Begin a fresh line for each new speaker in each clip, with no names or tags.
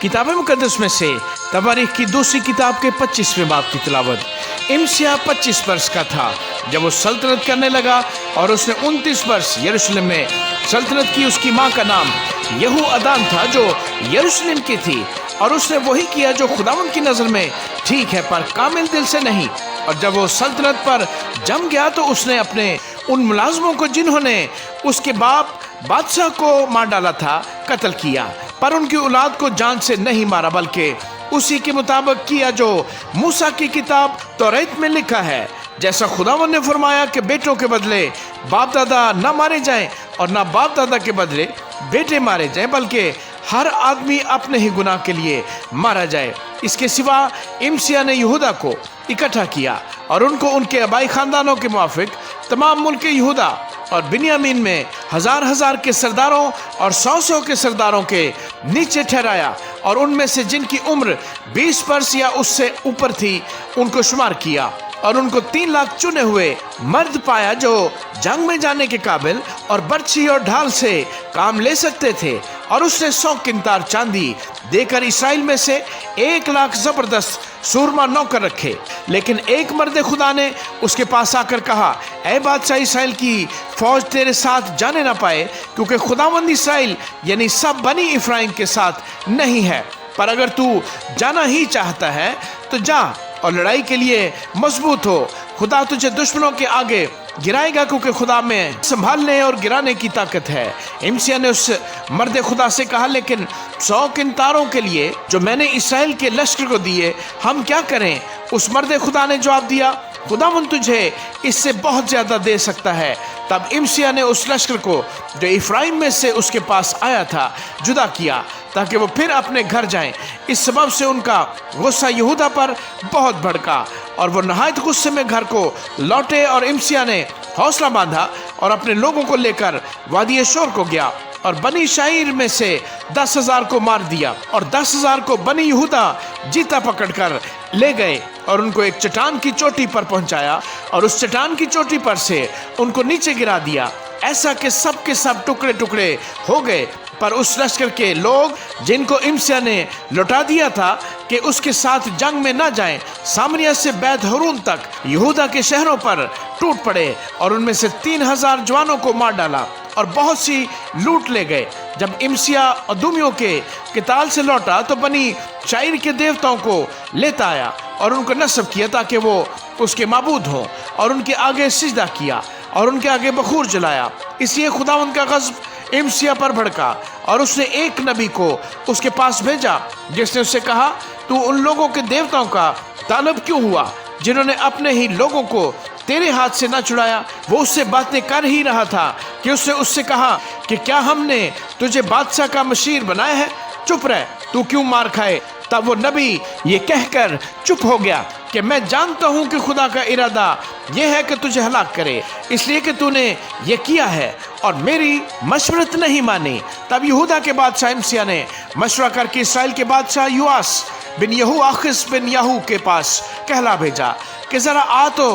किताब मुकद्दस में से तवारीख की दूसरी किताब के 25वें बाब की तिलावत। इमसिया 25 वर्ष का था जब वो सल्तनत करने लगा और उसने 29 वर्ष यरूशलेम में सल्तनत की। उसकी माँ का नाम यहू अदान था जो यरूशलेम की थी, और उसने वही किया जो खुदावंद की नज़र में ठीक है, पर कामिल दिल से नहीं। और जब वो सल्तनत पर जम गया तो उसने अपने उन मुलाजमों को जिन्होंने उसके बाप बादशाह को मार डाला था कत्ल किया, पर उनकी औलाद को जान से नहीं मारा, बल्कि उसी के मुताबिक किया जो मूसा की किताब तौरात में लिखा है। जैसा खुदावंद ने फरमाया कि बेटों के बदले बाप दादा न मारे जाएं और न बाप दादा के बदले बेटे मारे जाएं, बल्कि हर आदमी अपने ही गुनाह के लिए मारा जाए। इसके सिवा इमसिया ने यहूदा को इकट्ठा किया और उनको उनके आबाई खानदानों के मुआफिक तमाम मुल्क यहूदा और बिन्यामीन में हजार हजार के सरदारों और सौ सौ के सरदारों के नीचे ठहराया, और उनमें से जिनकी उम्र 20 वर्ष या उससे ऊपर थी उनको शुमार किया, और उनको 3 लाख चुने हुए मर्द पाया जो जंग में जाने के काबिल और बर्छी और ढाल से काम ले सकते थे। और उसने 100 किंतार चांदी देकर इसराइल में से 1 लाख जबरदस्त सूरमा नौकर रखे। लेकिन एक मर्द खुदा ने उसके पास आकर कहा, ऐ बादशाह, इसराइल की फौज तेरे साथ जाने ना पाए, क्योंकि खुदावंद इसराइल यानी सब बनी इफ्राइम के साथ नहीं है। पर अगर तू जाना ही चाहता है तो जा और लड़ाई के लिए मजबूत हो। खुदा तुझे दुश्मनों के आगे गिराएगा, क्योंकि खुदा में संभालने और गिराने की ताकत है। इमसिया ने उस मर्द खुदा से कहा, लेकिन 100 किंतारों के लिए जो मैंने इसराइल के लश्कर को दिए, हम क्या करें? उस मर्द खुदा ने जवाब दिया, खुदावंद तुझे इससे बहुत ज्यादा दे सकता है। तब इमसिया ने उस लश्कर को जो इफ्राइम में से उसके पास आया था जुदा किया, ताकि वो फिर अपने घर जाएं। इस सबब से उनका गुस्सा यहूदा पर बहुत भड़का और वो नहायत गुस्से में घर को लौटे। और इमसिया ने हौसला बांधा और अपने लोगों को लेकर वादी शोर को गया और बनी शाइर में से 10,000 को मार दिया, और 10,000 को बनी यहूदा जीता पकड़कर ले गए और उनको एक चट्टान की चोटी पर पहुंचाया, और उस चट्टान की चोटी पर से उनको नीचे गिरा दिया, ऐसा कि सब के सब टुकड़े टुकड़े हो गए। पर उस लश्कर के लोग जिनको इमसिया ने लौटा दिया था कि उसके साथ जंग में न जाएं, सामरिया से बैत हरून तक यहूदा के शहरों पर टूट पड़े और उनमें से 3,000 जवानों को मार डाला और बहुत सी लूट ले गए। जब इमसिया अदूमियों के किताल से लौटा तो बनी शाइर के देवताओं को लेता आया और उनको नस्ब किया ताकि वो उसके माबूद हों, और उनके आगे सिजदा किया और उनके आगे बखूर जलाया। इसलिए खुदावंद का गज़ब इमसिया पर भड़का और उसने एक नबी को उसके पास भेजा, जिसने उससे कहा, तू उन लोगों के देवताओं का तालब क्यों हुआ जिन्होंने अपने ही लोगों को तेरे हाथ से न छुड़ाया? वो उससे बातें कर ही रहा था कि उसने उससे कहा कि क्या हमने तुझे बादशाह का मशीर बनाया है? चुप रह, तू क्यों मार खाए? तब वो नबी ये कहकर चुप हो गया कि मैं जानता हूं कि खुदा का इरादा यह है कि तुझे हलाक करे, इसलिए कि तूने ये किया है और मेरी मशवरत नहीं मानी। तब यहूदा के बादशाह इमसिया ने मशवरा करके इसराइल के बादशाह युआस बिन यहू आखिस बिन याहू के पास कहला भेजा कि जरा आ तो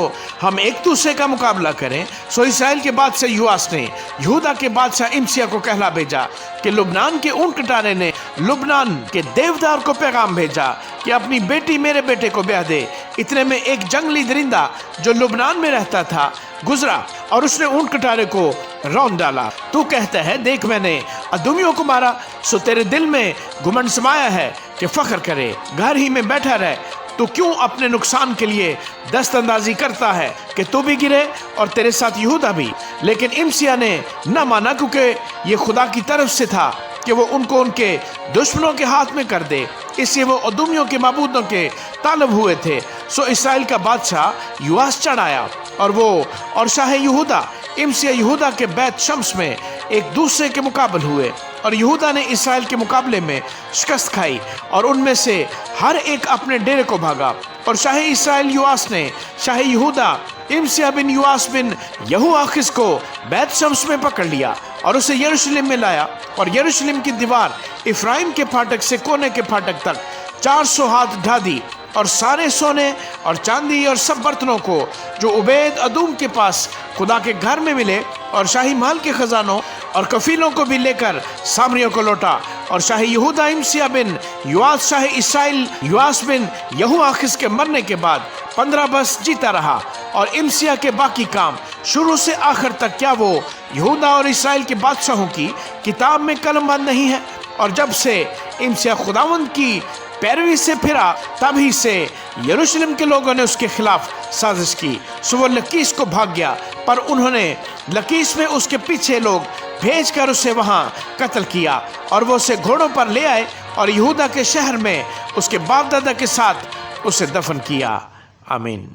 हम एक दूसरे का मुकाबला करें। सो इसराइल के बादशाह युआस ने यहूदा के बादशाह इमसिया को कहला भेजा कि लुबनान के ऊंट कटारे ने लुबनान के देवदार को पैगाम भेजा कि अपनी बेटी मेरे बेटे को ब्याह दे। इतने में एक जंगली दरिंदा जो लुबनान में रहता था गुजरा और उसने ऊंट कटारे को रौंद डाला। तू कहता है, देख मैंने अदूमियों को मारा, सो तेरे दिल में घुमंड समाया है कि फख्र करे, घर ही में बैठा रहे। तो क्यों अपने नुकसान के लिए दस्तंदाजी करता है कि तू भी गिरे और तेरे साथ यहूदा भी? लेकिन इमसिया ने न माना, क्योंकि ये खुदा की तरफ से था कि वो उनको उनके दुश्मनों के हाथ में कर दे। इसलिए वो अदूमियों के माबूदों के तालब हुए थे। सो इसराइल का बादशाह युआस चढ़ आया और वो और शाह यहूदा इमसिया यहूदा के बैत शम्स में एक दूसरे के मुकाबले हुए, और यहूदा ने इसराइल के मुकाबले में शिकस्त खाई और उनमें से हर एक अपने डेरे को भागा। और शाह इसराइल युआस ने शाह यहूदा इमसिया बिन युआस बिन यहू आखिस को बैत शम्स में पकड़ लिया और उसे यरूशलेम में लाया, और यरूशलेम की दीवार इफ्राइम के फाटक से कोने के फाटक तक 400 हाथ ढा दी, और सारे सोने और चांदी और सब बर्तनों को जो उबैद अदूम के पास खुदा के घर में मिले اور شاہی مال کے خزانوں اور کفیلوں کو بھی لے کر سامریوں کو لوٹا، اور شاہ یہودا امسیہ بن یواس شاہ اسرائیل یواس بن یہوآخز کے مرنے کے بعد 15 برس جیتا رہا، اور امسیہ کے باقی کام شروع سے آخر تک کیا وہ یہودا اور اسرائیل کے بادشاہوں کی کتاب میں قلم بند نہیں ہے؟ اور جب سے امسیہ خداوند کی پیروی سے پھرا تبھی سے یروشلم کے لوگوں نے اس کے خلاف سازش کی، سو وہ لکیس کو بھاگ گیا، پر انہوں نے لکیس میں اس کے پیچھے لوگ بھیج کر اسے وہاں قتل کیا، اور وہ اسے گھوڑوں پر لے آئے اور یہودا کے شہر میں اس کے باپ دادا کے ساتھ اسے دفن کیا۔ آمین۔